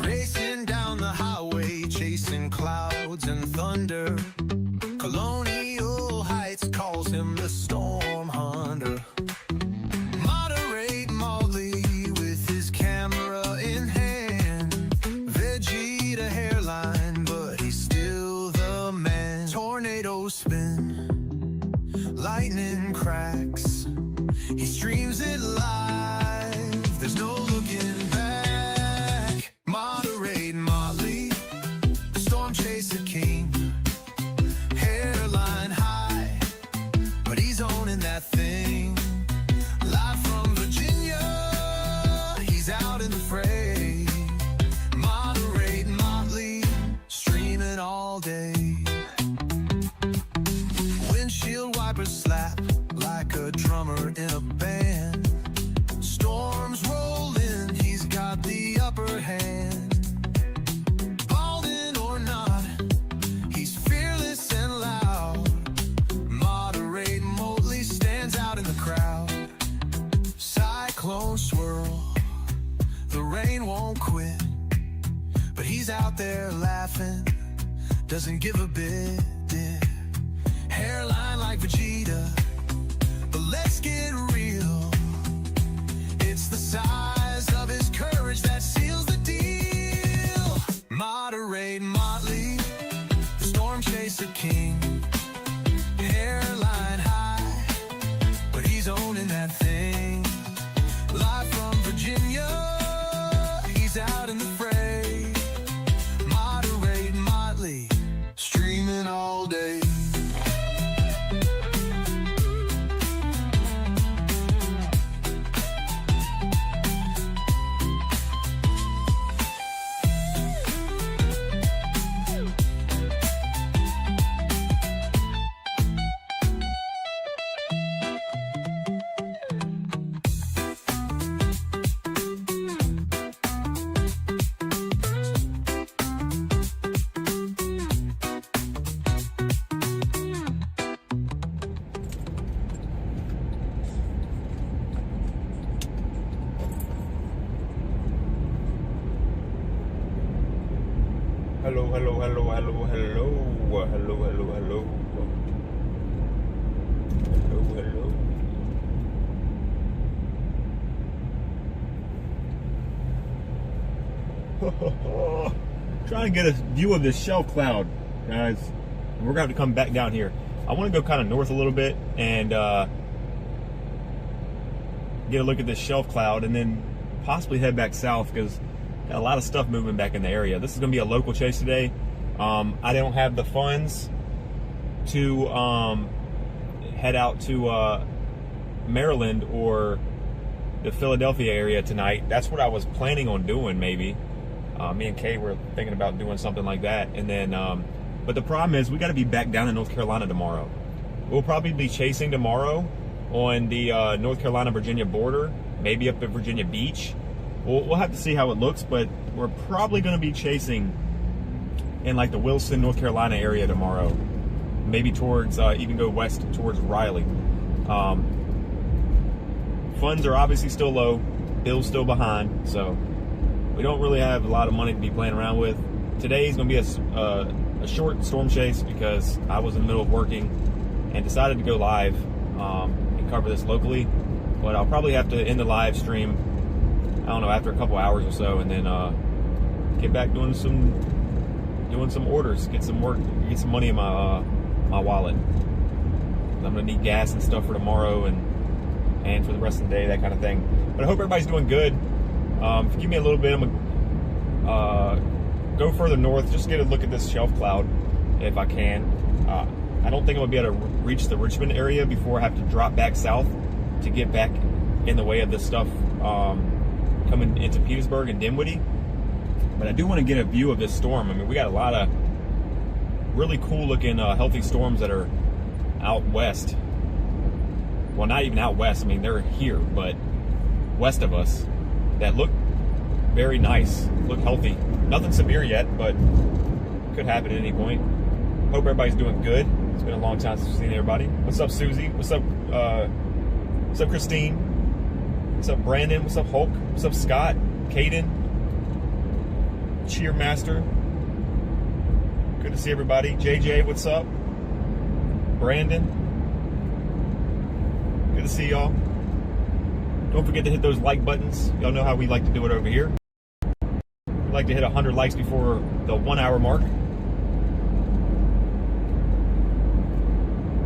Racing down the highway, chasing clouds and thunder. Colonial Heights calls him the storm hunter. Moderate Motley with his camera in hand. Vegeta hairline, but he's still the man. Tornadoes spin, lightning cracks. He streams it live, there's no looking back. Moderate Motley, the storm chaser king. Hairline high, but he's owning that thing. Live from Virginia, he's out in the fray. Moderate Motley, streaming all day. Windshield wipers slap like a drummer in a band. Storms roll in, he's got the upper hand. Balding or not, he's fearless and loud. Moderate Motley stands out in the crowd. Cyclone swirl, the rain won't quit, but he's out there laughing, doesn't give a bit. Hairline like Vegeta, but let's get real. It's the size of his courage that seals the deal. Moderate Motley, the storm chaser king. Hairline high, but he's owning that thing. Live from Virginia, he's out in the fray. Moderate Motley, streaming all day. Hello, hello, hello, hello, hello, hello, hello, hello, hello. Trying to get a view of this shelf cloud, guys. We're gonna have to come back down here. I want to go kind of north a little bit and get a look at this shelf cloud, and then possibly head back south because got a lot of stuff moving back in the area. This is going to be a local chase today. I don't have the funds to head out to Maryland or the Philadelphia area tonight. That's what I was planning on doing, maybe. Me and Kay were thinking about doing something like that. And then, but the problem is we got to be back down in North Carolina tomorrow. We'll probably be chasing tomorrow on the North Carolina-Virginia border, maybe up at Virginia Beach. We'll have to see how it looks, but we're probably going to be chasing in like the Wilson, North Carolina area tomorrow. Maybe towards, even go west towards Raleigh. Funds are obviously still low, bills still behind, so we don't really have a lot of money to be playing around with. Today's going to be a short storm chase because I was in the middle of working and decided to go live and cover this locally. But I'll probably have to end the live stream, I don't know, after a couple hours or so, and then get back doing some orders, get some work, get some money in my my wallet. I'm gonna need gas and stuff for tomorrow and for the rest of the day, that kind of thing. But I hope everybody's doing good. If you give me a little bit, I'm gonna go further north, just get a look at this shelf cloud if I can. I don't think I'm gonna be able to reach the Richmond area before I have to drop back south to get back in the way of this stuff coming into Petersburg and Dinwiddie. But I do want to get a view of this storm. I mean, we got a lot of really cool looking healthy storms that are out west. Well, not even out west, I mean they're here, but west of us, that look very nice, look healthy. Nothing severe yet, but could happen at any point. Hope everybody's doing good. It's been a long time since we've seen everybody. What's up, Susie? What's up, Christine? What's up, Brandon? What's up, Hulk? What's up, Scott? Caden? Cheermaster? Good to see everybody. JJ, what's up? Brandon? Good to see y'all. Don't forget to hit those like buttons. Y'all know how we like to do it over here. We like to hit 100 likes before the 1 hour mark.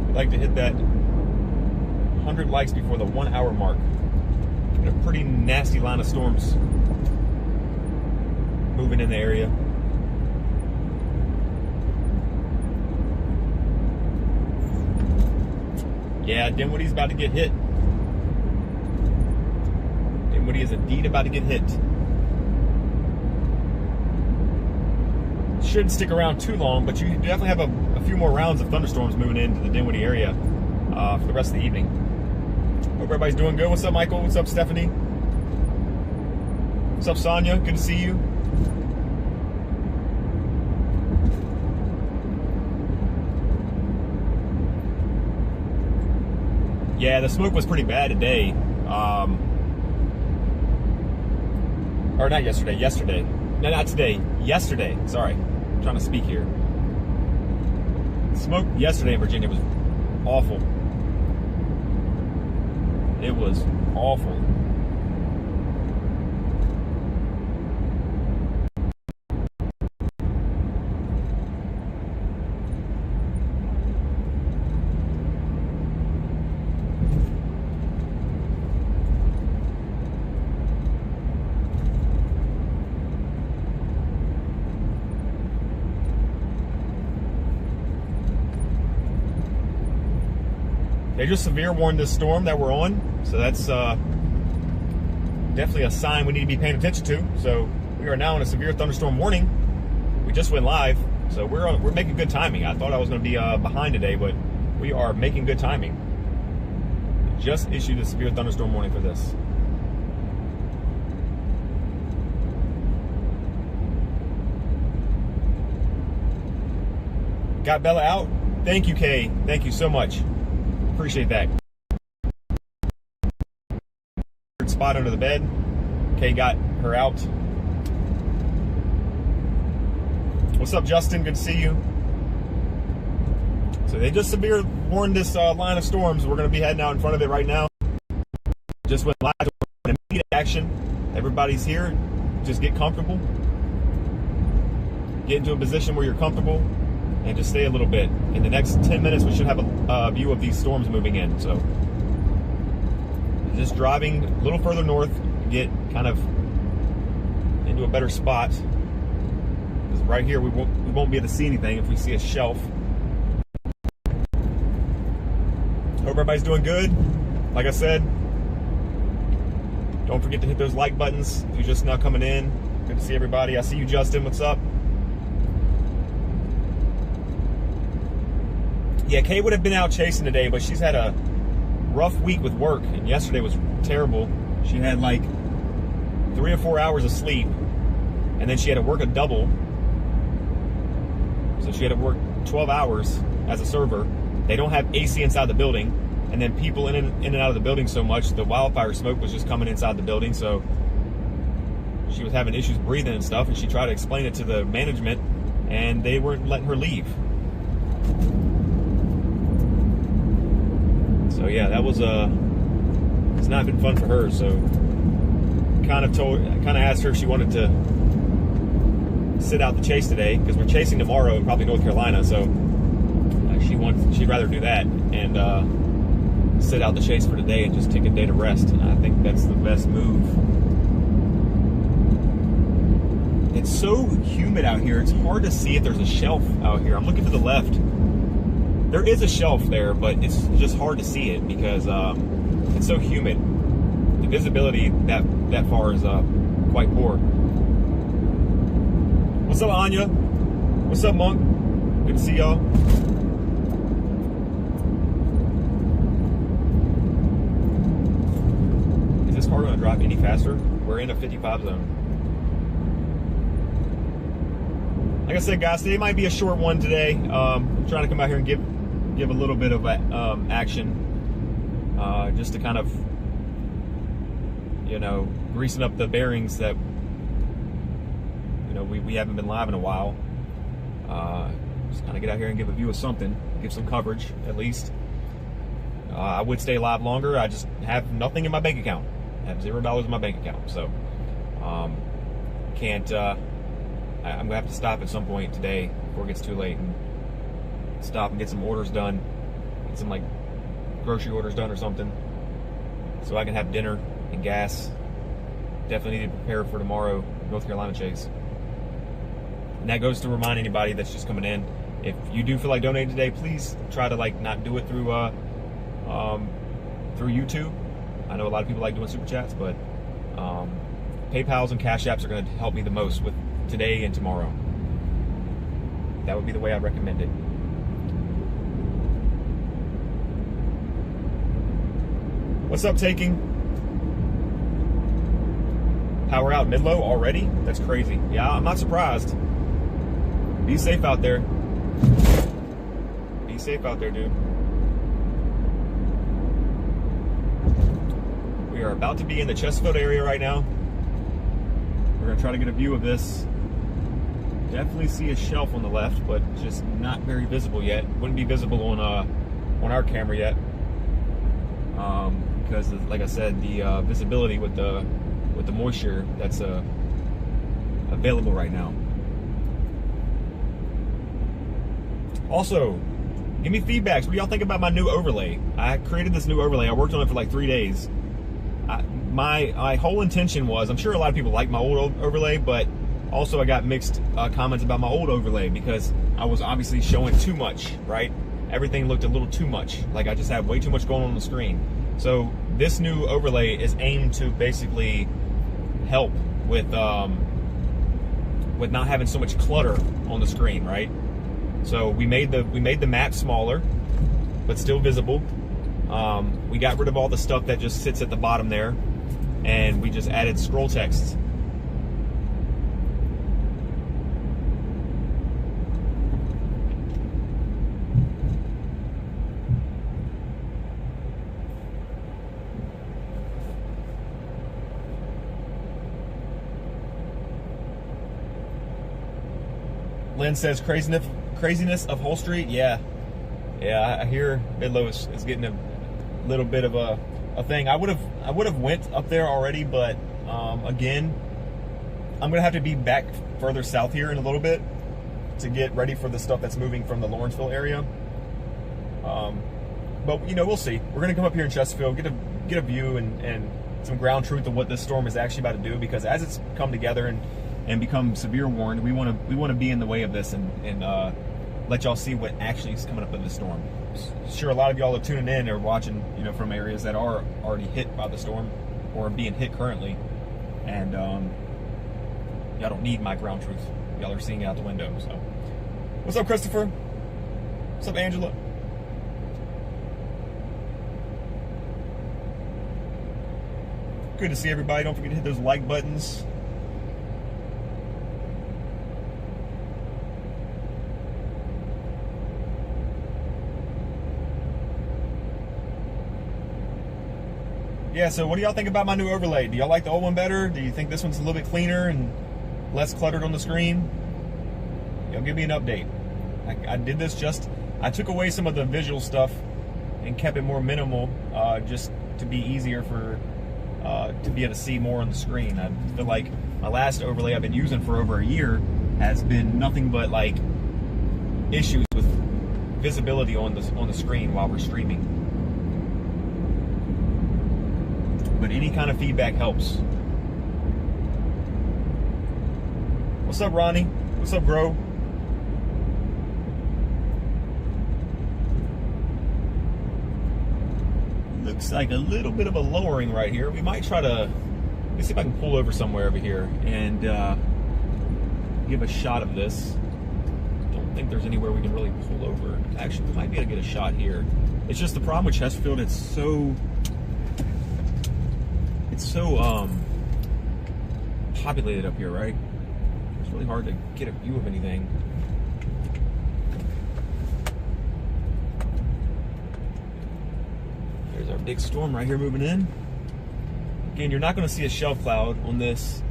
We like to hit that 100 likes before the 1 hour mark. A pretty nasty line of storms moving in the area. Yeah, Dinwiddie's about to get hit. Dinwiddie is indeed about to get hit. Shouldn't stick around too long, but you definitely have a few more rounds of thunderstorms moving into the Dinwiddie area for the rest of the evening. Hope everybody's doing good. What's up, Michael? What's up, Stephanie? What's up, Sonia? Good to see you. Yeah, the smoke was pretty bad today. Or not yesterday, yesterday. No, not today. Yesterday. Sorry. I'm trying to speak here. Smoke yesterday in Virginia was awful. It was awful. They just severe warned this storm that we're on, so that's definitely a sign we need to be paying attention to. So we are now in a severe thunderstorm warning. We just went live, so we're making good timing. I thought I was going to be behind today, but we are making good timing. Just issued a severe thunderstorm warning for this. Got Bella out. Thank you, Kay. Thank you so much. Appreciate that. Spot under the bed. Kay got her out. What's up, Justin? Good to see you. So they just severe warned this line of storms. We're going to be heading out in front of it right now. Just went live to immediate action. Everybody's here. Just get comfortable. Get into a position where you're comfortable. And just stay a little bit. In the next 10 minutes, we should have a view of these storms moving in. So, just driving a little further north to get kind of into a better spot. Because right here, we won't be able to see anything if we see a shelf. Hope everybody's doing good. Like I said, don't forget to hit those like buttons if you're just now coming in. Good to see everybody. I see you, Justin. What's up? Yeah, Kay would have been out chasing today, but she's had a rough week with work, and yesterday was terrible. She had like 3 or 4 hours of sleep, and then she had to work a double. So she had to work 12 hours as a server. They don't have AC inside the building, and then people in and out of the building so much, the wildfire smoke was just coming inside the building, so she was having issues breathing and stuff, and she tried to explain it to the management, and they weren't letting her leave. So yeah, that was it's not been fun for her. So kind of asked her if she wanted to sit out the chase today, because we're chasing tomorrow in probably North Carolina. So she'd rather do that and sit out the chase for today and just take a day to rest. And I think that's the best move. It's so humid out here. It's hard to see if there's a shelf out here. I'm looking to the left. There is a shelf there, but it's just hard to see it because it's so humid. The visibility that far is quite poor. What's up, Anya? What's up, Monk? Good to see y'all. Is this car going to drive any faster? We're in a 55 zone. Like I said, guys, today might be a short one today. I'm trying to come out here and give a little bit of action, just to kind of you know, greasing up the bearings that, you know, we haven't been live in a while. Just kind of get out here and give a view of something, give some coverage at least. I would stay live longer. I just have nothing in my bank account. I have $0 in my bank account, so can't. I'm gonna have to stop at some point today before it gets too late and stop and get some orders done, get some like grocery orders done or something, so I can have dinner and gas. Definitely need to prepare for tomorrow, North Carolina chase. And that goes to remind anybody that's just coming in, if you do feel like donating today, please try to like not do it through YouTube. I know a lot of people like doing super chats, but PayPal's and Cash Apps are going to help me the most with today and tomorrow. That would be the way I'd recommend it. What's up, Taking? Power out mid-low already? That's crazy. Yeah, I'm not surprised. Be safe out there. Be safe out there, dude. We are about to be in the Chesterfield area right now. We're going to try to get a view of this. Definitely see a shelf on the left, but just not very visible yet. Wouldn't be visible on our camera yet, because, like I said, the visibility with the moisture that's available right now. Also, give me feedbacks. What do y'all think about my new overlay? I created this new overlay. I worked on it for like 3 days. My whole intention was, I'm sure a lot of people like my old overlay, but also I got mixed comments about my old overlay because I was obviously showing too much, right? Everything looked a little too much. Like I just had way too much going on the screen. So this new overlay is aimed to basically help with not having so much clutter on the screen, right? So we made the map smaller, but still visible. We got rid of all the stuff that just sits at the bottom there, and we just added scroll text. Lynn says craziness of Hull Street. Yeah, I hear Midlow is getting a little bit of a thing. I would have went up there already, but again, I'm gonna have to be back further south here in a little bit to get ready for the stuff that's moving from the Lawrenceville area. But you know, we'll see. We're gonna come up here in Chesterfield, get a view and some ground truth of what this storm is actually about to do, because as it's come together and become severe warned, we want to be in the way of this and let y'all see what actually is coming up in the storm. Sure, a lot of y'all are tuning in or watching, you know, from areas that are already hit by the storm or being hit currently, and y'all don't need my ground truth. Y'all are seeing it out the window. So, what's up, Christopher? What's up, Angela? Good to see everybody. Don't forget to hit those like buttons. Yeah, so what do y'all think about my new overlay? Do y'all like the old one better? Do you think this one's a little bit cleaner and less cluttered on the screen? Y'all give me an update. I did this I took away some of the visual stuff and kept it more minimal, just to be easier to be able to see more on the screen. I feel like my last overlay I've been using for over a year has been nothing but like issues with visibility on the screen while we're streaming. But any kind of feedback helps. What's up, Ronnie? What's up, Gro? Looks like a little bit of a lowering right here. We might try to, let me see if I can pull over somewhere over here and give a shot of this. Don't think there's anywhere we can really pull over. Actually, we might be able to get a shot here. It's just the problem with Chesterfield, it's so populated up here, right? It's really hard to get a view of anything. There's our big storm right here moving in. Again, you're not going to see a shelf cloud on this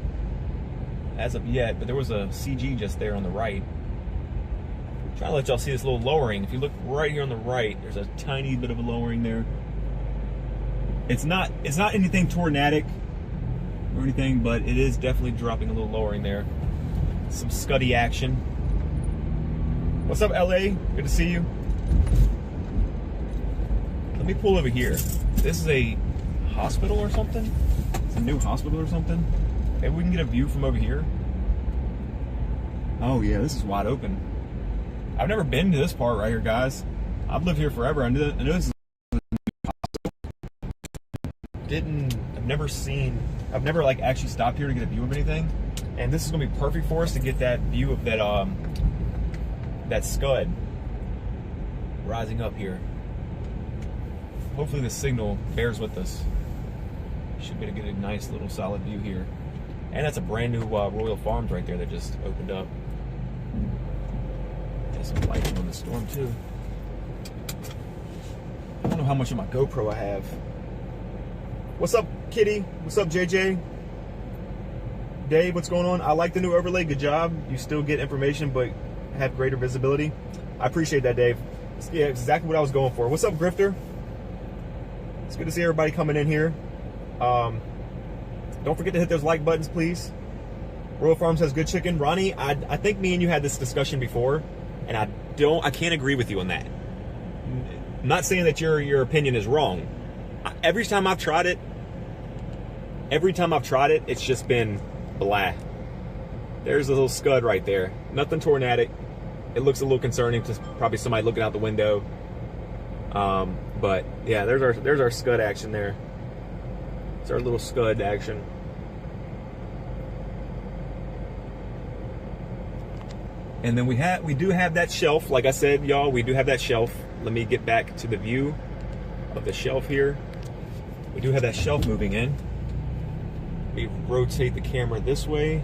as of yet, but there was a CG just there on the right. I'm trying to let y'all see this little lowering. If you look right here on the right, there's a tiny bit of a lowering there. It's not anything tornadic or anything, but it is definitely dropping a little lowering there. Some scuddy action. What's up, LA? Good to see you. Let me pull over here. This is a hospital or something? It's a new hospital or something? Maybe we can get a view from over here. Oh yeah, this is wide open. I've never been to this part right here, guys. I've lived here forever. I know this is a new hospital. I've never like actually stopped here to get a view of anything. And this is gonna be perfect for us to get that view of that scud rising up here. Hopefully the signal bears with us. Should be able to get a nice little solid view here. And that's a brand new Royal Farms right there that just opened up. There's some lighting on the storm too. I don't know how much of my GoPro I have. What's up, Kitty? What's up, JJ? Dave, what's going on? I like the new overlay. Good job. You still get information, but have greater visibility. I appreciate that, Dave. Yeah, exactly what I was going for. What's up, Grifter? It's good to see everybody coming in here. Don't forget to hit those like buttons, please. Royal Farms has good chicken. Ronnie, I think me and you had this discussion before, and I can't agree with you on that. I'm not saying that your opinion is wrong. Every time I've tried it, it's just been blah. There's a little scud right there. Nothing tornadic. It looks a little concerning to probably somebody looking out the window. But yeah, there's our scud action there. It's our little scud action. And then we do have that shelf. Like I said, y'all, we do have that shelf. Let me get back to the view of the shelf here. We do have that shelf moving in. We rotate the camera this way.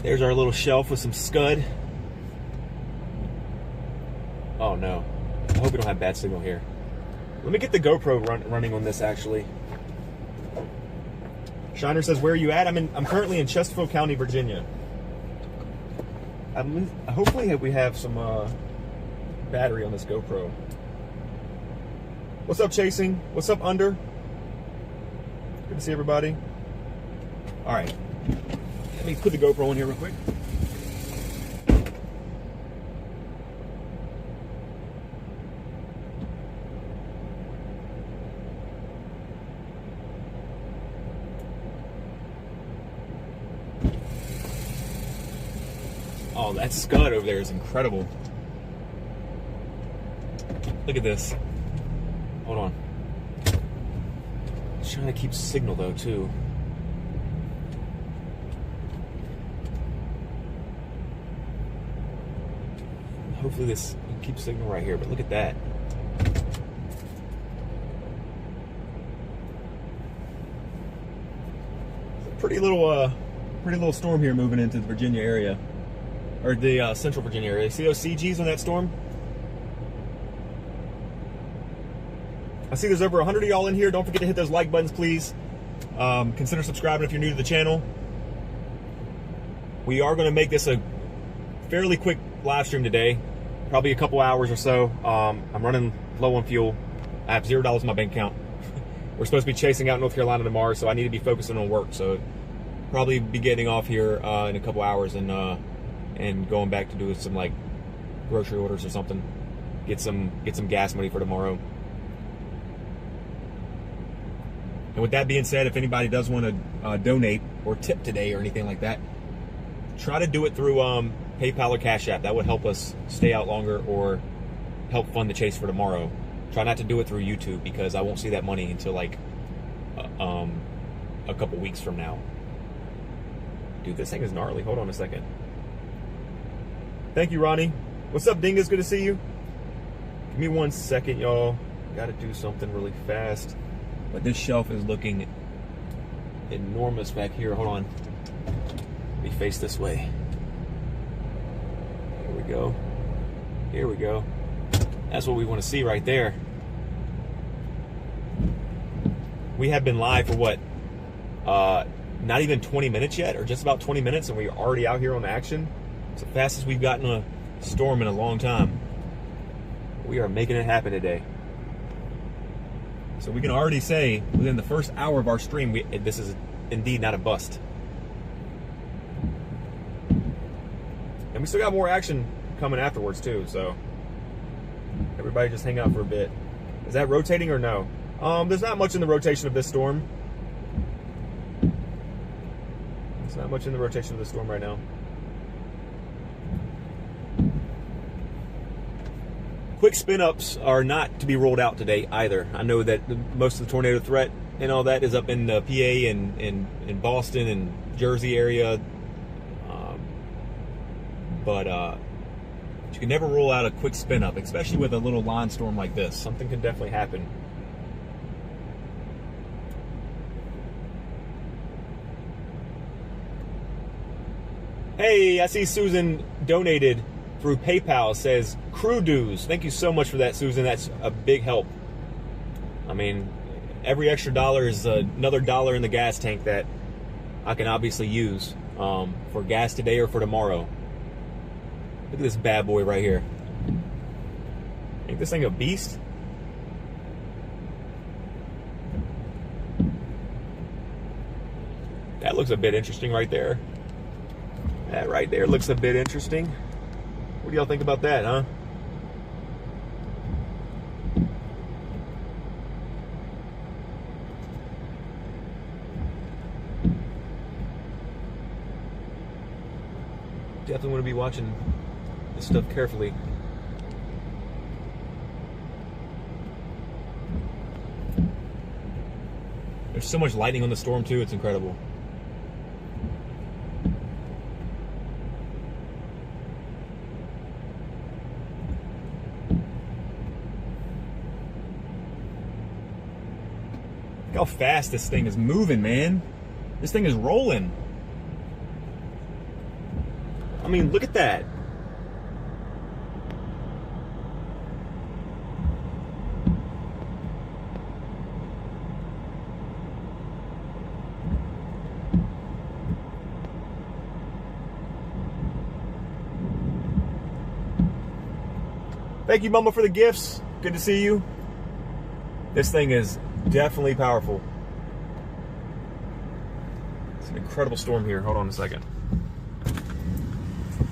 There's our little shelf with some scud. Oh no, I hope we don't have bad signal here. Let me get the GoPro running on this actually. Shiner says, where are you at? I'm currently in Chesterfield County, Virginia. Hopefully we have some battery on this GoPro. What's up, Chasing? What's up, Under? Good to see everybody. All right, let me put the GoPro in here real quick. Oh, that scud over there is incredible. Look at this. Hold on. I'm trying to keep signal though too. Hopefully this keeps signal right here, but look at that. It's a pretty little storm here moving into the Virginia area. Or the central Virginia area. See those CGs on that storm? I see there's over 100 of y'all in here. Don't forget to hit those like buttons, please. Consider subscribing if you're new to the channel. We are going to make this a fairly quick live stream today. Probably a couple hours or so. I'm running low on fuel. I have $0 in my bank account. We're supposed to be chasing out North Carolina tomorrow, so I need to be focusing on work. So probably be getting off here in a couple hours and going back to do some like grocery orders or something. Get some gas money for tomorrow. And with that being said, if anybody does want to donate or tip today or anything like that, try to do it through PayPal or Cash App. That would help us stay out longer or help fund the chase for tomorrow. Try not to do it through YouTube because I won't see that money until like a couple weeks from now. Dude, this thing is gnarly. Hold on a second. Thank you, Ronnie. What's up, Dingus? Good to see you. Give me 1 second, y'all. Gotta do something really fast. But this shelf is looking enormous back here. Hold on. Let me face this way. Here we go. Here we go. That's what we want to see right there. We have been live for what? Not even 20 minutes yet, or just about 20 minutes, and we're already out here on action. It's the fastest we've gotten a storm in a long time. We are making it happen today. So we can already say within the first hour of our stream, this is indeed not a bust. And we still got more action coming afterwards too, so everybody just hang out for a bit. Is that rotating or no? There's not much in the rotation of this storm. There's not much in the rotation of this storm right now. Quick spin-ups are not to be rolled out today either. I know that most of the tornado threat and all that is up in PA and in Boston and Jersey area. But you can never roll out a quick spin-up, especially with a little line storm like this. Something can definitely happen. Hey, I see Susan donated through PayPal. Says crew dues. Thank you so much for that, Susan. That's a big help. I mean, every extra dollar is another dollar in the gas tank that I can obviously use for gas today or for tomorrow. Look at this bad boy right here. Ain't this thing a beast? That looks a bit interesting right there. That right there looks a bit interesting. What do y'all think about that, huh? Definitely want to be watching this stuff carefully. There's so much lightning on the storm too, it's incredible. Look how fast this thing is moving, man. This thing is rolling. I mean, look at that. Thank you, Mama, for the gifts. Good to see you. This thing is definitely powerful. It's an incredible storm here. Hold on a second.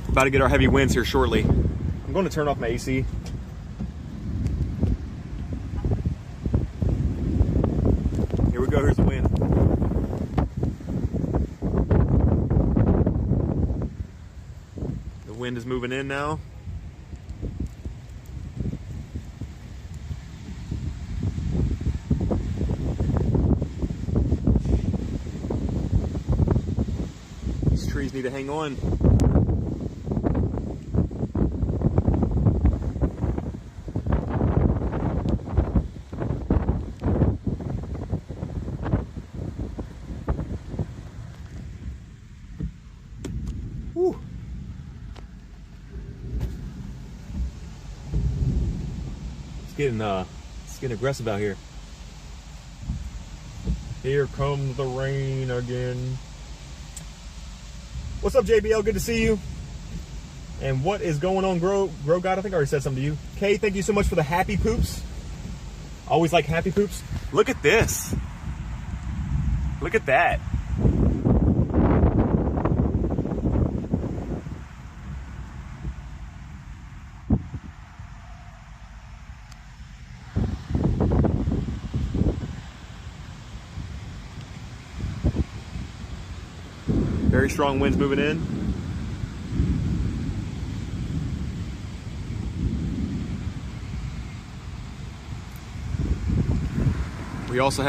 We're about to get our heavy winds here shortly. I'm going to turn off my AC. Here we go. Here's the wind. The wind is moving in now. Trees need to hang on. Whew. It's getting aggressive out here. Here comes the rain again. What's up, JBL? Good to see you. And what is going on, Grow God? I think I already said something to you. Kay, thank you so much for the happy poops. Always like happy poops. Look at this. Look at that. Very strong winds moving in. We also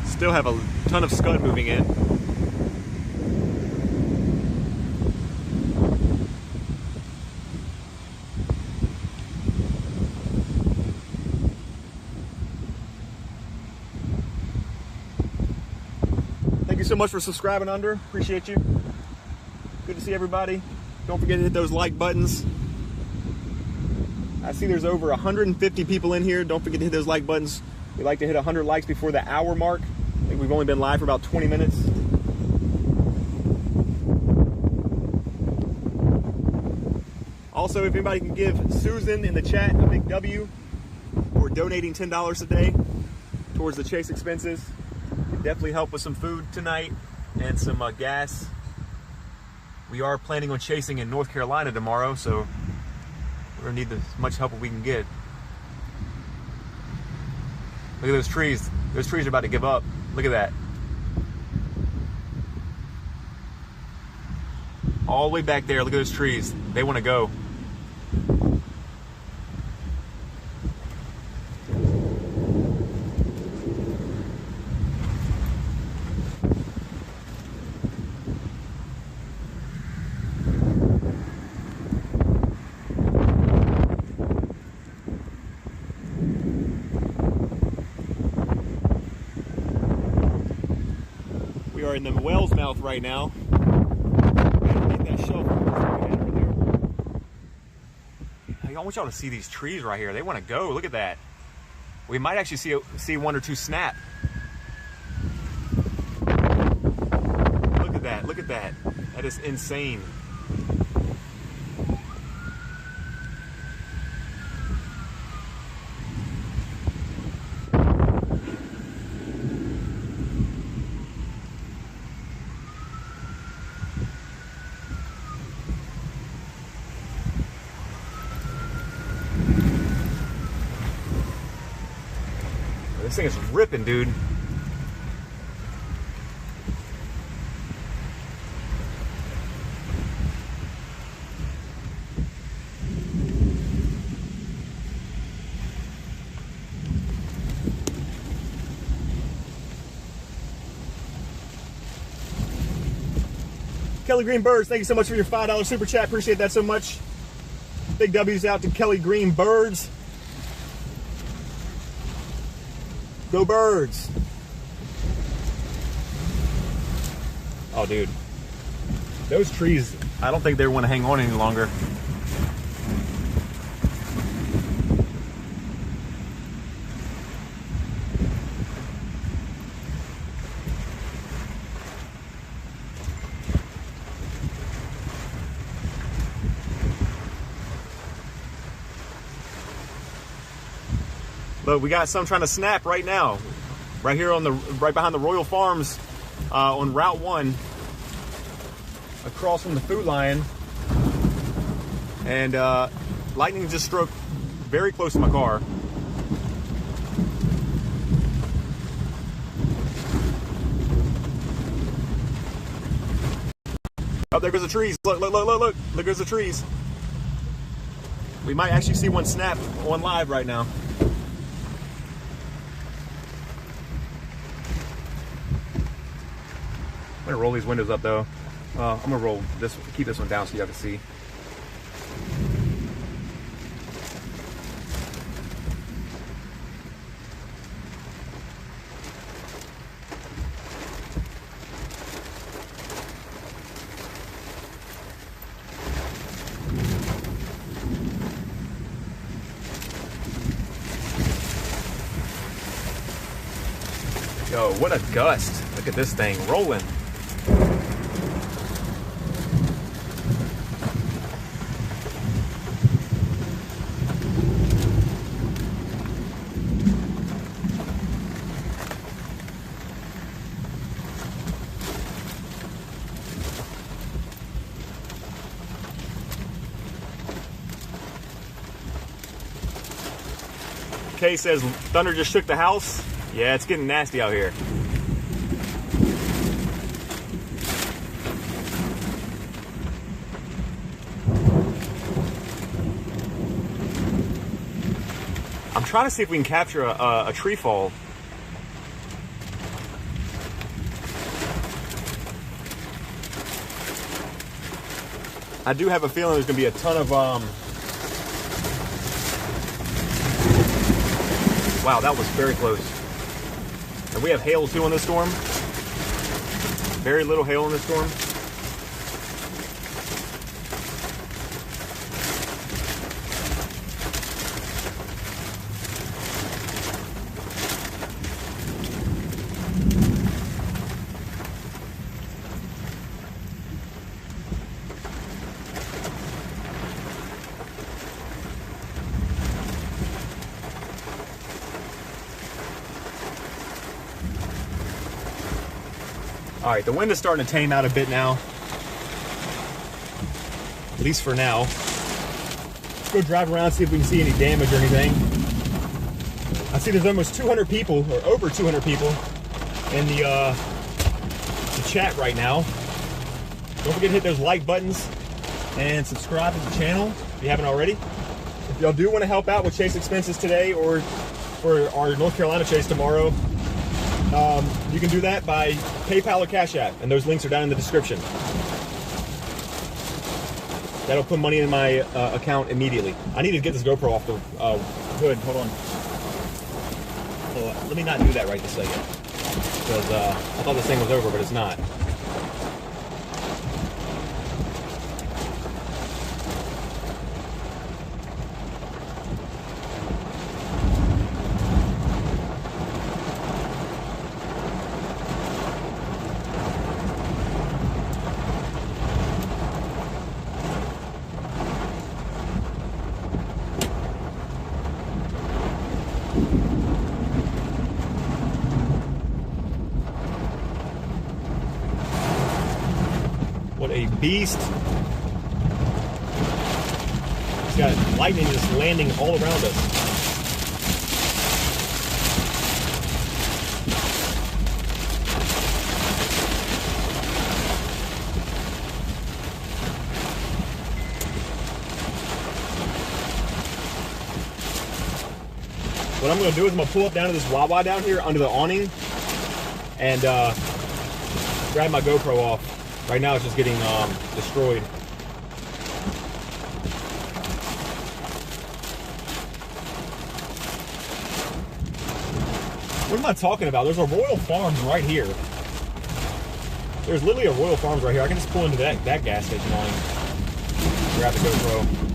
still have a ton of scud moving in. Thank you so much for subscribing under. Appreciate you. Good to see everybody. Don't forget to hit those like buttons. I see there's over 150 people in here. Don't forget to hit those like buttons. We like to hit 100 likes before the hour mark. I think we've only been live for about 20 minutes. Also, if anybody can give Susan in the chat a big W for donating $10 a day towards the chase expenses, it'd definitely help with some food tonight and some gas. We are planning on chasing in North Carolina tomorrow, so we're gonna need as much help as we can get. Look at those trees. Those trees are about to give up. Look at that. All the way back there, look at those trees. They want to go. We are in the whale's mouth right now. That shelf I want y'all to see these trees right here. They want to go. Look at that. We might actually see one or two snap. Look at that. Look at that. That is insane. This thing is ripping, dude. Kelly Green Birds, thank you so much for your $5 super chat. Appreciate that so much. Big W's out to Kelly Green Birds. Go Birds. Oh, dude. Those trees, I don't think they want to hang on any longer. But we got some trying to snap right now, right here on right behind the Royal Farms on Route 1, across from the Food Lion, and lightning just struck very close to my car. Oh, there goes the trees! Look! Look! Look! Look! Look! There goes the trees. We might actually see one snap on live right now. I'm gonna roll these windows up though. I'm gonna roll this, keep this one down so you guys can see. Yo, what a gust. Look at this thing rolling. Kay says thunder just shook the house. Yeah, it's getting nasty out here. I'm trying to see if we can capture a tree fall. I do have a feeling there's going to be a ton of wow, that was very close. And we have hail too in this storm. Very little hail in this storm. All right, the wind is starting to tame out a bit now. At least for now. Let's go drive around, see if we can see any damage or anything. I see there's almost 200 people, or over 200 people, in the chat right now. Don't forget to hit those like buttons and subscribe to the channel if you haven't already. If y'all do want to help out with chase expenses today or for our North Carolina chase tomorrow, you can do that by PayPal or Cash App, and those links are down in the description. That'll put money in my account immediately. I need to get this GoPro off the hood. Hold on. Let me not do that right this second, because I thought this thing was over, but it's not. What a beast. It's got lightning just landing all around us. What I'm going to do is I'm going to pull up down to this Wawa down here under the awning and grab my GoPro off. Right now it's just getting destroyed. What am I talking about? There's a Royal Farms right here. There's literally a Royal Farms right here. I can just pull into that gas station awning. Grab the GoPro.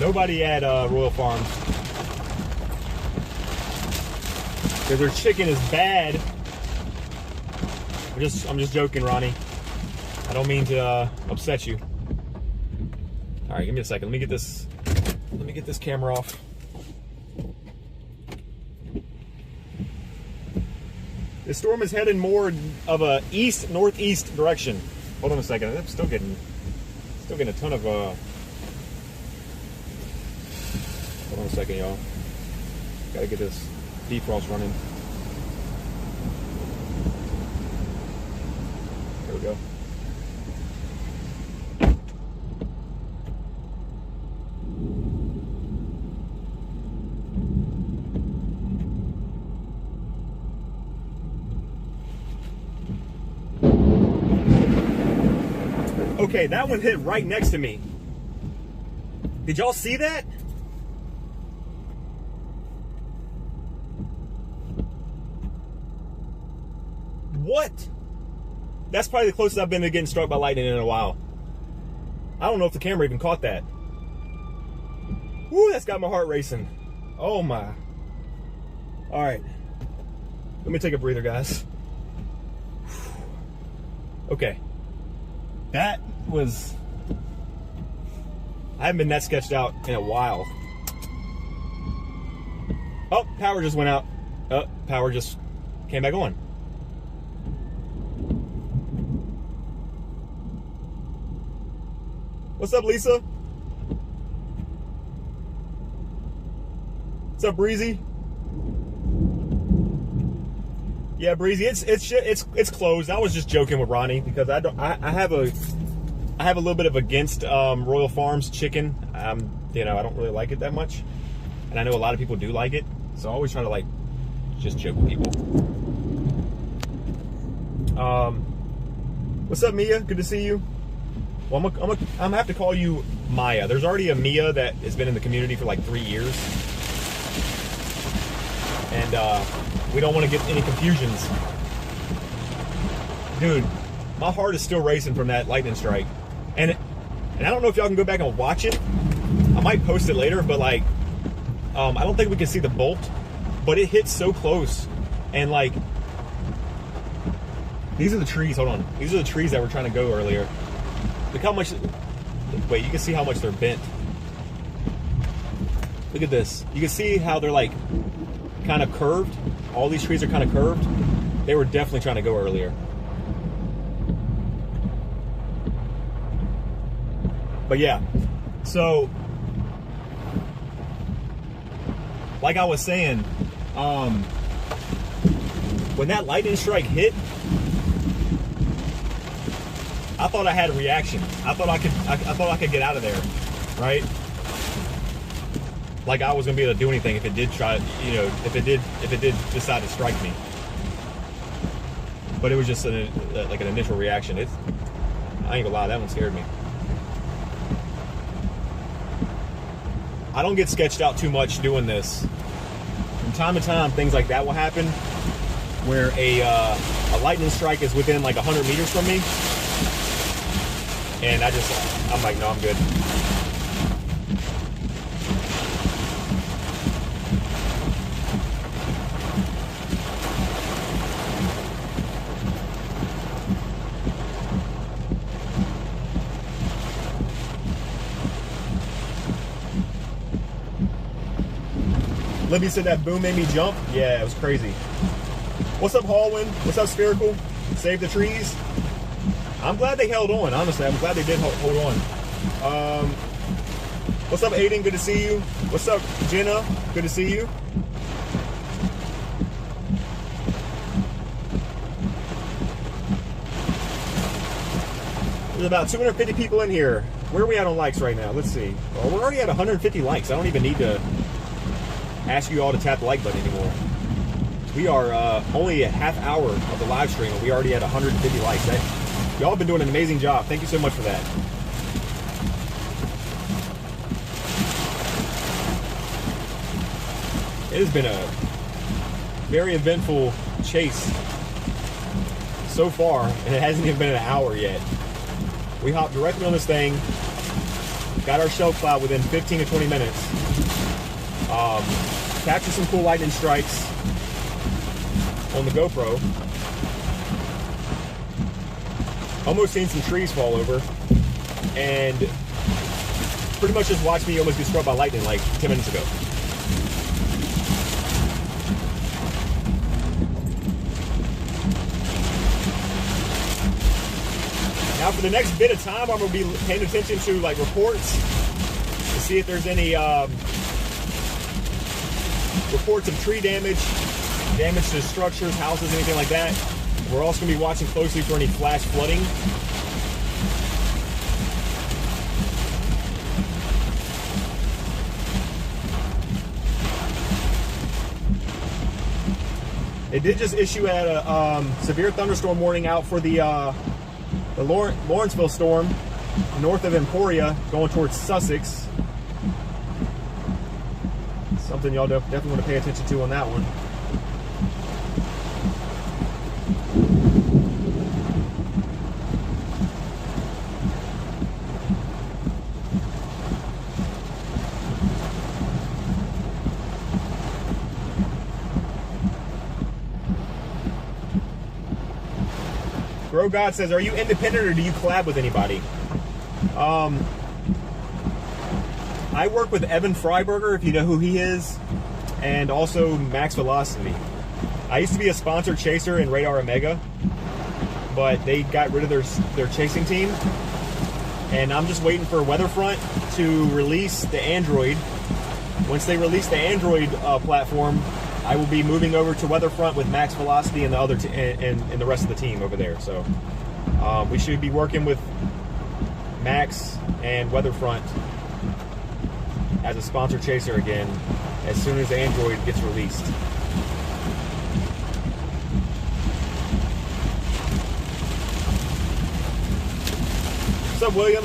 Nobody at Royal Farms, because their chicken is bad. I'm just joking, Ronnie. I don't mean to upset you. All right, give me a second. Let me get this camera off. The storm is heading more of a east-northeast direction. Hold on a second. I'm still getting a ton of Hold on a second, y'all. Gotta get this defrost running. There we go. Okay, that one hit right next to me. Did y'all see that? What? That's probably the closest I've been to getting struck by lightning in a while. I don't know if the camera even caught that. Woo, that's got my heart racing. Oh my. All right. Let me take a breather, guys. Okay. That was... I haven't been that sketched out in a while. Oh, power just went out. Oh, power just came back on. What's up, Lisa? What's up, Breezy? Yeah, Breezy, it's closed. I was just joking with Ronnie because I have a little bit of against Royal Farms chicken. You know, I don't really like it that much, and I know a lot of people do like it. So I always try to like just joke with people. What's up, Mia? Good to see you. Well, I'm gonna have to call you Maya. There's already a Mia that has been in the community for like 3 years, and we don't want to get any confusions. Dude, my heart is still racing from that lightning strike, and I don't know if y'all can go back and watch it. I might post it later, but like, I don't think we can see the bolt but it hits so close. And like, these are the trees, hold on. These are the trees that were trying to go earlier. Look how much, wait, you can see how much they're bent. Look at this. You can see how they're like kind of curved. All these trees are kind of curved. They were definitely trying to go earlier. But yeah, so like I was saying, when that lightning strike hit, I thought I had a reaction. I thought I could get out of there, right? Like I was gonna be able to do anything if it did try, you know, if it did decide to strike me. But it was just like an initial reaction. I ain't gonna lie, that one scared me. I don't get sketched out too much doing this. From time to time, things like that will happen, where a lightning strike is within like 100 meters from me, and I'm like, no, I'm good. Libby said that boom made me jump. Yeah, it was crazy. What's up, Hallwin? What's up, Spherical? Save the trees. I'm glad they held on, honestly. I'm glad they did hold on. What's up, Aiden? Good to see you. What's up, Jenna? Good to see you. There's about 250 people in here. Where are we at on likes right now? Let's see. Well, we're already at 150 likes. I don't even need to ask you all to tap the like button anymore. We are only a half hour of the live stream and we already had 150 likes. Y'all have been doing an amazing job. Thank you so much for that. It has been a very eventful chase so far, and it hasn't even been an hour yet. We hopped directly on this thing, got our shell cloud within 15 to 20 minutes, captured some cool lightning strikes on the GoPro, almost seen some trees fall over, and pretty much just watched me almost get struck by lightning like 10 minutes ago. Now for the next bit of time, I'm going to be paying attention to like reports to see if there's any reports of tree damage to structures, houses, anything like that. We're also going to be watching closely for any flash flooding. It did just issue a severe thunderstorm warning out for the Lawrenceville storm north of Emporia going towards Sussex. Something y'all definitely want to pay attention to on that one. Bro God says, are you independent or do you collab with anybody? I work with Evan Freiberger, if you know who he is, and also Max Velocity. I used to be a sponsored chaser in Radar Omega, but they got rid of their chasing team, and I'm just waiting for Weatherfront to release the Android. Once they release the Android platform, I will be moving over to Weatherfront with Max Velocity and the other and the rest of the team over there. So we should be working with Max and Weatherfront as a sponsor chaser again as soon as Android gets released. What's up, William?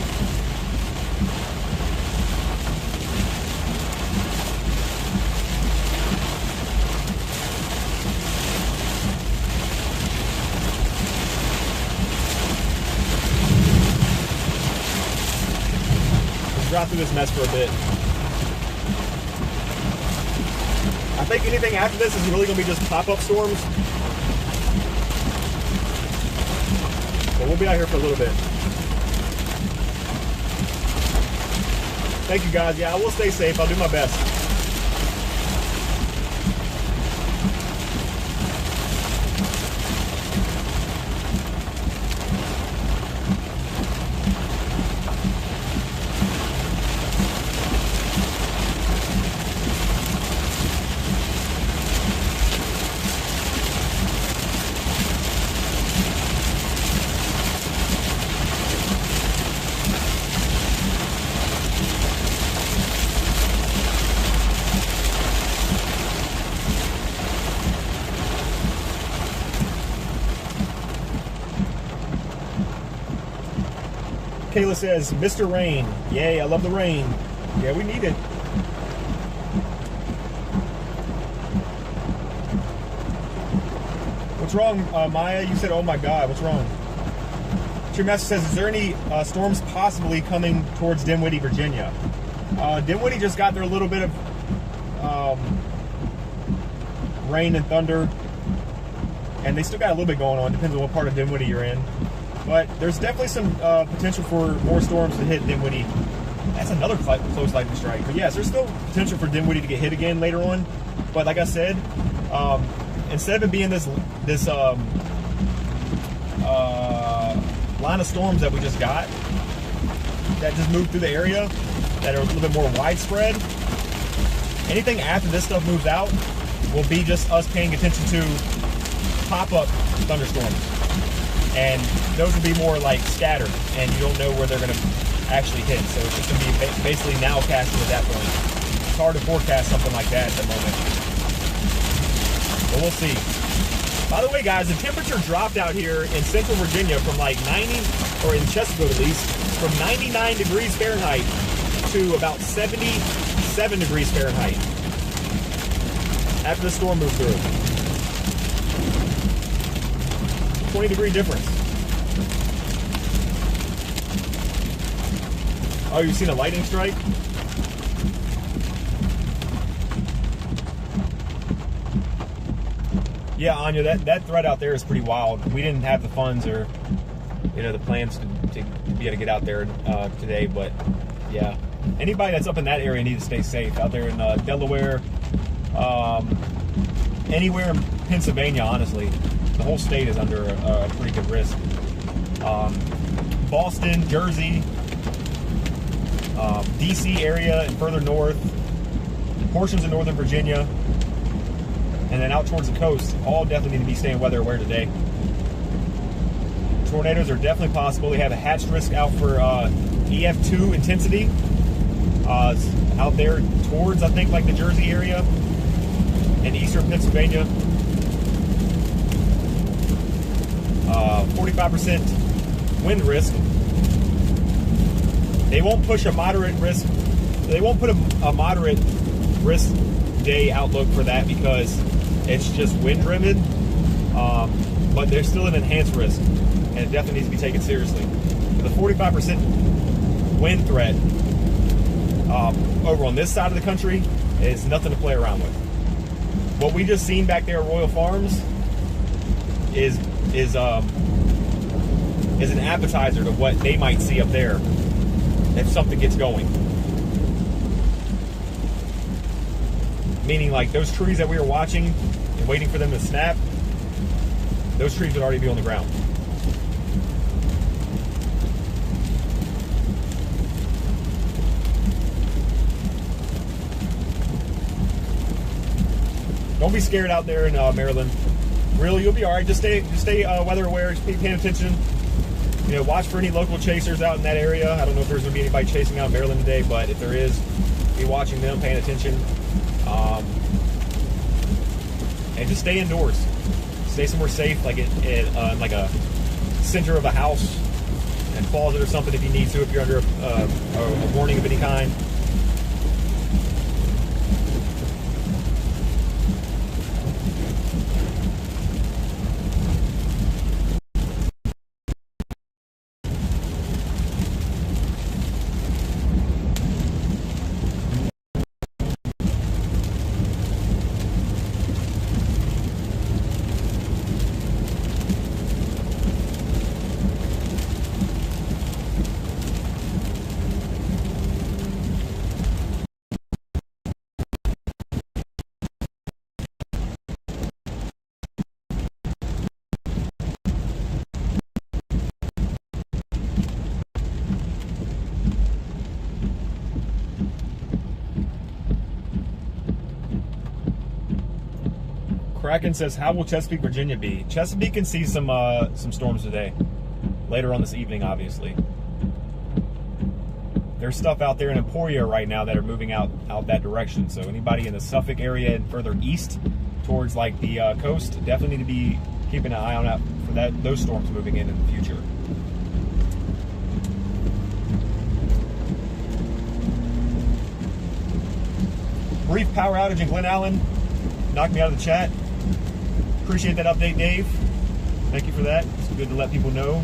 Let's drop through this mess for a bit. I think anything after this is really going to be just pop-up storms. But we'll be out here for a little bit. Thank you guys. Yeah, I will stay safe. I'll do my best. Kayla says, Mr. Rain. Yay, I love the rain. Yeah, we need it. What's wrong, Maya? You said, oh my God, what's wrong? True Master says, is there any storms possibly coming towards Dinwiddie, Virginia? Dinwiddie just got there a little bit of rain and thunder, and they still got a little bit going on. Depends on what part of Dinwiddie you're in. But there's definitely some potential for more storms to hit Dinwiddie. That's another close lightning strike. But yes, there's still potential for Dinwiddie to get hit again later on. But like I said, instead of it being this line of storms that we just got, that just moved through the area, that are a little bit more widespread, anything after this stuff moves out will be just us paying attention to pop-up thunderstorms. And those will be more like scattered, and you don't know where they're going to actually hit. So it's just going to be basically nowcasting at that point. It's hard to forecast something like that at the moment. But we'll see. By the way, guys, the temperature dropped out here in central Virginia from like 90, or in Chesapeake at least, from 99 degrees Fahrenheit to about 77 degrees Fahrenheit after the storm moved through. 20-degree difference. Oh, you've seen a lightning strike? Yeah, Anya, that threat out there is pretty wild. We didn't have the funds or, the plans to be able to get out there today, but yeah. Anybody that's up in that area needs to stay safe. Out there in Delaware, anywhere in Pennsylvania, honestly. The whole state is under a pretty good risk. Boston, Jersey, DC area and further north, portions of Northern Virginia, and then out towards the coast, all definitely need to be staying weather aware today. Tornadoes are definitely possible. They have a hatched risk out for EF2 intensity out there towards, I think, like the Jersey area and eastern Pennsylvania. 45% wind risk. They won't push a moderate risk. They won't put a moderate risk day outlook for that because it's just wind driven. But there's still an enhanced risk, and it definitely needs to be taken seriously. The 45% wind threat over on this side of the country is nothing to play around with. What we just seen back there at Royal Farms is an appetizer to what they might see up there if something gets going. Meaning, like, those trees that we were watching and waiting for them to snap, those trees would already be on the ground. Don't be scared out there in Maryland. Really, you'll be all right. Just stay weather aware. Just be paying attention. Watch for any local chasers out in that area. I don't know if there's going to be anybody chasing out in Maryland today, but if there is, be watching them, paying attention. And just stay indoors. Stay somewhere safe, like like a center of a house and closet or something if you need to, if you're under a warning of any kind. Kraken says, how will Chesapeake, Virginia be? Chesapeake can see some storms today. Later on this evening, obviously. There's stuff out there in Emporia right now that are moving out that direction. So anybody in the Suffolk area and further east towards like the coast definitely need to be keeping an eye on out for those storms moving in the future. Brief power outage in Glen Allen. Knocked me out of the chat. Appreciate that update, Dave. Thank you for that. It's good to let people know.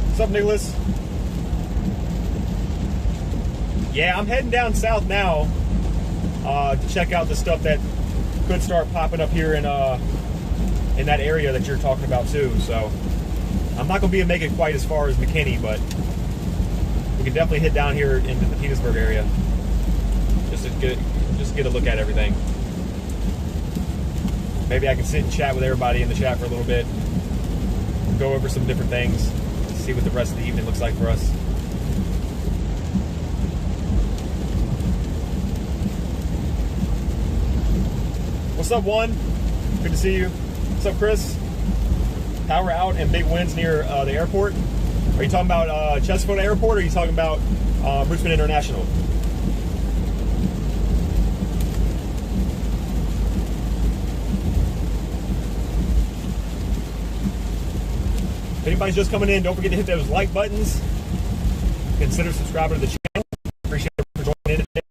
What's up, Nicholas? Yeah, I'm heading down south now to check out the stuff that could start popping up here in that area that you're talking about too. So I'm not going to be able to make it quite as far as McKinney, but we can definitely hit down here into the Petersburg area just to get a look at everything. Maybe I can sit and chat with everybody in the chat for a little bit, go over some different things. See what the rest of the evening looks like for us. What's up, One? Good to see you. What's up, Chris? Power out and big winds near the airport. Are you talking about Chesapeake Airport, or are you talking about Richmond International? If anybody's just coming in, don't forget to hit those like buttons. Consider subscribing to the channel. Appreciate it for joining in today.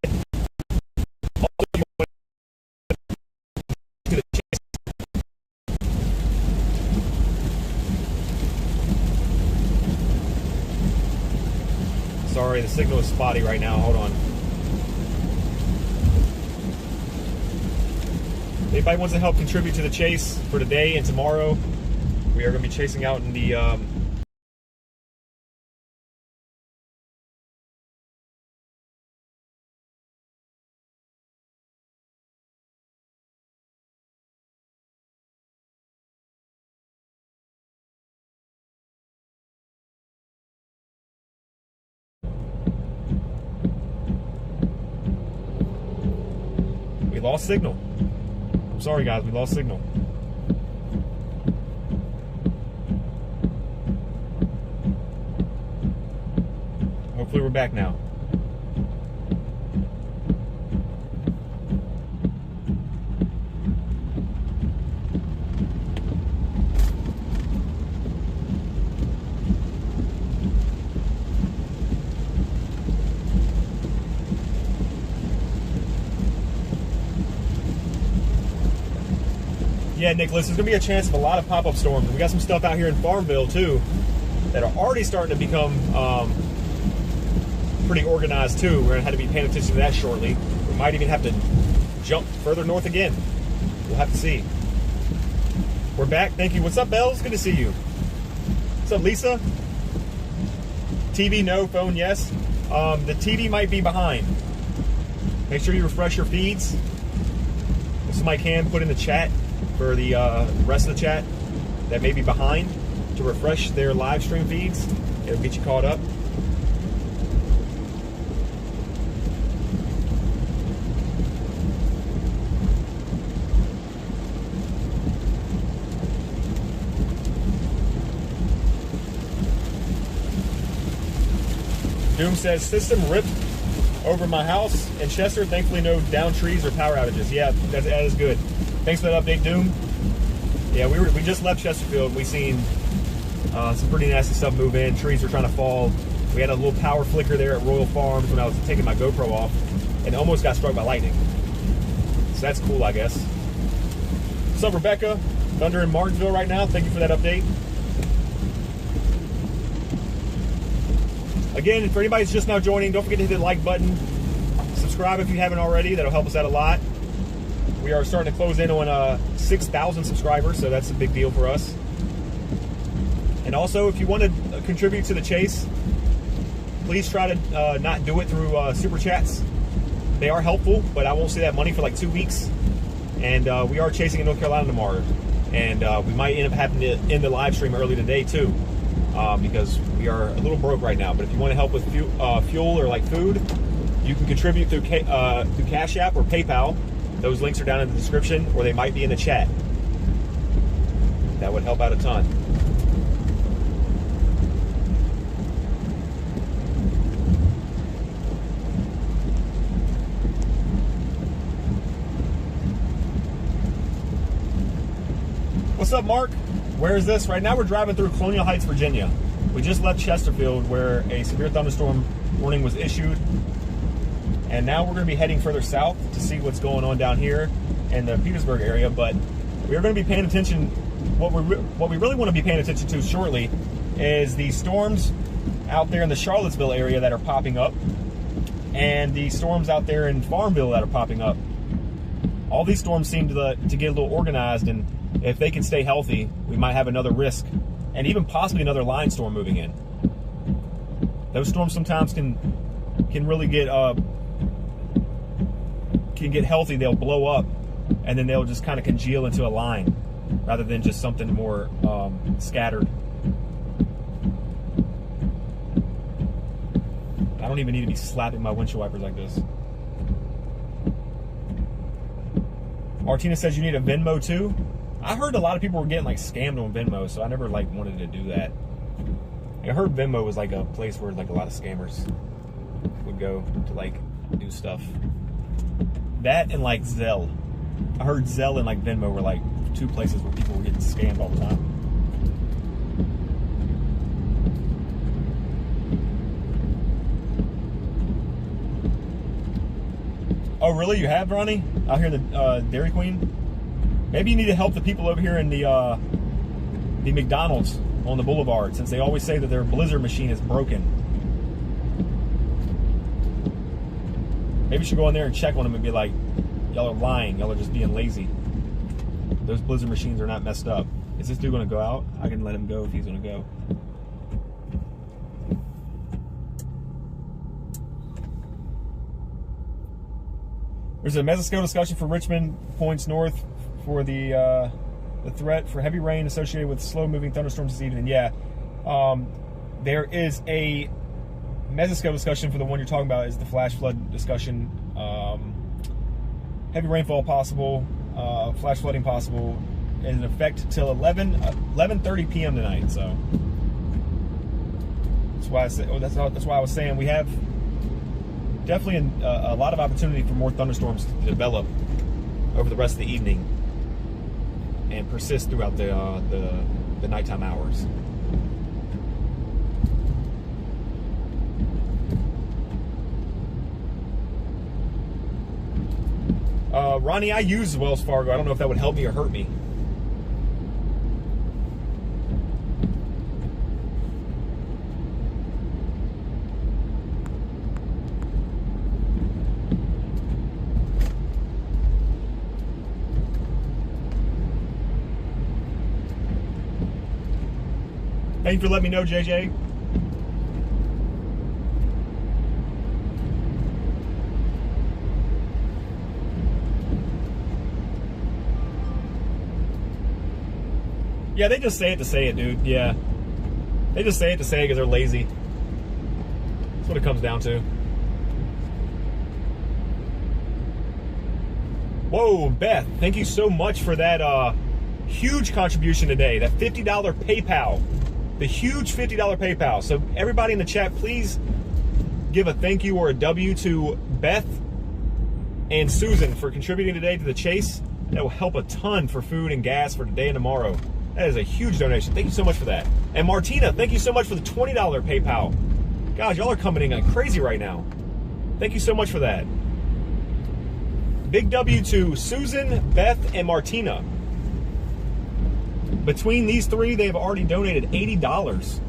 Also, if you want to the chase. Sorry, the signal is spotty right now. Hold on. If anybody wants to help contribute to the chase for today and tomorrow, we are going to be chasing out in the we lost signal. I'm sorry, guys, we lost signal. Hopefully we're back now. Yeah, Nicholas, there's going to be a chance of a lot of pop-up storms. We got some stuff out here in Farmville, too, that are already starting to become pretty organized, too. We're going to have to be paying attention to that shortly. We might even have to jump further north again. We'll have to see. We're back. Thank you. What's up, Bells? Good to see you. What's up, Lisa? TV, no. Phone, yes. The TV might be behind. Make sure you refresh your feeds. If somebody can, put in the chat for the rest of the chat that may be behind to refresh their live stream feeds. It'll get you caught up. Doom says, system ripped over my house in Chester. Thankfully, no down trees or power outages. Yeah, that is good. Thanks for that update, Doom. Yeah, we just left Chesterfield. We seen some pretty nasty stuff move in. Trees were trying to fall. We had a little power flicker there at Royal Farms when I was taking my GoPro off, and almost got struck by lightning. So that's cool, I guess. What's up, Rebecca? Thunder in Martinsville right now. Thank you for that update. Again, for anybody that's just now joining, don't forget to hit the like button. Subscribe if you haven't already. That'll help us out a lot. We are starting to close in on 6,000 subscribers, so that's a big deal for us. And also, if you want to contribute to the chase, please try to not do it through super chats. They are helpful, but I won't see that money for like 2 weeks. And we are chasing in North Carolina tomorrow. And we might end up having to end the live stream early today too, because we are a little broke right now. But if you want to help with fuel or like food, you can contribute through Cash App or PayPal. Those links are down in the description, or they might be in the chat. That would help out a ton. What's up, Mark? Where is this? Right now we're driving through Colonial Heights, Virginia. We just left Chesterfield where a severe thunderstorm warning was issued. And now we're going to be heading further south to see what's going on down here in the Petersburg area. But we're going to be paying attention. What we really want to be paying attention to shortly is the storms out there in the Charlottesville area that are popping up, and the storms out there in Farmville that are popping up. All these storms seem to get a little organized, and if they can stay healthy, we might have another risk, and even possibly another line storm moving in. Those storms sometimes can really get healthy. They'll blow up, and then they'll just kind of congeal into a line, rather than just something more scattered. I don't even need to be slapping my windshield wipers like this. Martina says you need a Venmo too. I heard a lot of people were getting like scammed on Venmo, so I never like wanted to do that. I heard Venmo was like a place where like a lot of scammers would go to like do stuff. That and like Zelle. I heard Zelle and like Venmo were like two places where people were getting scammed all the time. Oh really? You have, Ronnie? Out here in the Dairy Queen? Maybe you need to help the people over here in the McDonald's on the boulevard, since they always say that their blizzard machine is broken. Maybe you should go in there and check on them and be like, y'all are lying. Y'all are just being lazy. Those blizzard machines are not messed up. Is this dude going to go out? I can let him go if he's going to go. There's a mesoscale discussion for Richmond points north for the threat for heavy rain associated with slow-moving thunderstorms this evening. Yeah, there is a mesoscale discussion for the one you're talking about. Is the flash flood discussion. Heavy rainfall possible, flash flooding possible, in effect till 11:30 p.m. tonight. So that's why I said. That's why I was saying we have definitely a lot of opportunity for more thunderstorms to develop over the rest of the evening and persist throughout the nighttime hours. Ronnie, I use Wells Fargo. I don't know if that would help me or hurt me. Thank you for letting me know, JJ. Yeah, they just say it to say it, dude. Yeah. They just say it to say it because they're lazy. That's what it comes down to. Whoa, Beth, thank you so much for that huge contribution today. That $50 PayPal. The huge $50 PayPal. So everybody in the chat, please give a thank you or a W to Beth and Susan for contributing today to the chase. That will help a ton for food and gas for today and tomorrow. That is a huge donation. Thank you so much for that. And Martina, thank you so much for the $20 PayPal. Gosh, y'all are coming in like crazy right now. Thank you so much for that. Big W to Susan, Beth, and Martina. Between these three, they have already donated $80.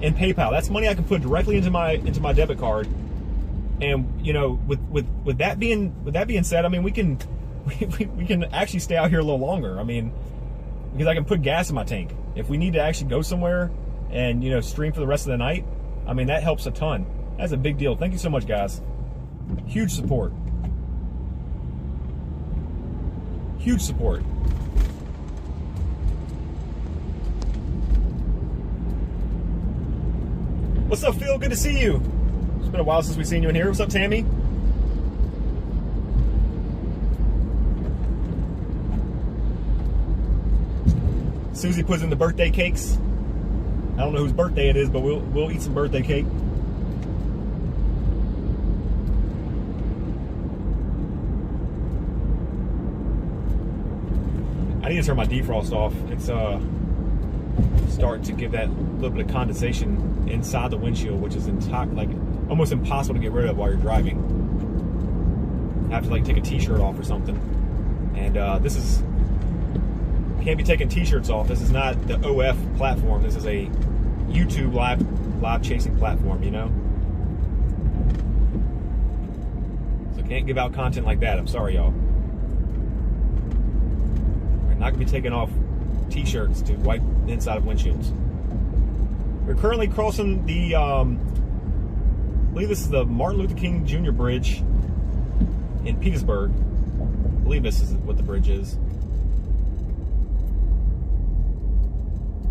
and PayPal. That's money I can put directly into my debit card. And you know, with that being said, I mean, we can actually stay out here a little longer. I mean, because I can put gas in my tank if we need to actually go somewhere and, you know, stream for the rest of the night. I mean, that helps a ton. That's a big deal. Thank you so much, guys. Huge support. Huge support. What's up, Phil? Good to see you. It's been a while since we've seen you in here. What's up, Tammy? Susie puts in the birthday cakes. I don't know whose birthday it is, but we'll eat some birthday cake. I need to turn my defrost off. It's starting to give that little bit of condensation inside the windshield, which is like almost impossible to get rid of while you're driving. I have to like take a t-shirt off or something. And this is can't be taking t-shirts off. This is not the OF platform. This is a YouTube live chasing platform, you know? So can't give out content like that. I'm sorry, y'all. We're not gonna be taking off t-shirts to wipe the inside of windshields. We're currently crossing the I believe this is the Martin Luther King Jr. Bridge in Petersburg. I believe this is what the bridge is.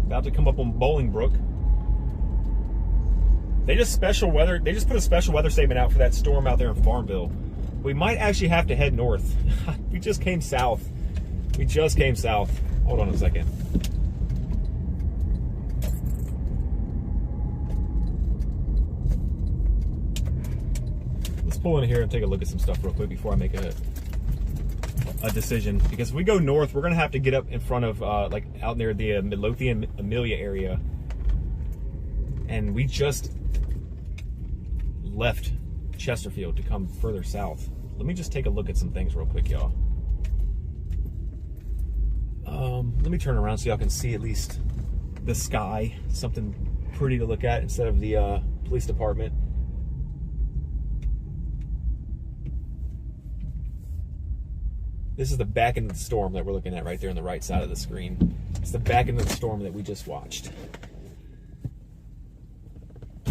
About to come up on Bolingbrook. They just put a special weather statement out for that storm out there in Farmville. We might actually have to head north. We just came south. Hold on a second. Let's pull in here and take a look at some stuff real quick before I make a decision, because if we go north, we're gonna have to get up in front of like out near the Midlothian Amelia area, and we just left Chesterfield to come further south. Let me just take a look at some things real quick, y'all. Let me turn around so y'all can see at least the sky, something pretty to look at instead of the police department. This is the back end of the storm that we're looking at right there on the right side of the screen. It's the back end of the storm that we just watched.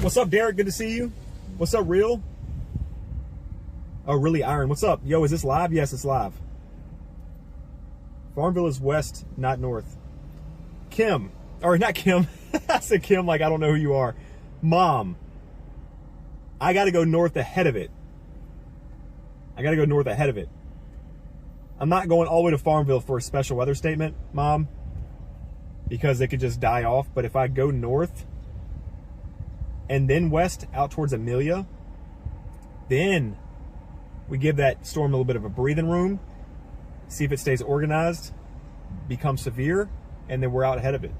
What's up, Derek? Good to see you. What's up, Real? Oh, Really Iron. What's up? Yo, is this live? Yes, it's live. Farmville is west, not north. Kim. Or not Kim. I said Kim like I don't know who you are. Mom. I got to go north ahead of it. I'm not going all the way to Farmville for a special weather statement, Mom, because they could just die off. But if I go north and then west out towards Amelia, then we give that storm a little bit of a breathing room, see if it stays organized, becomes severe, and then we're out ahead of it.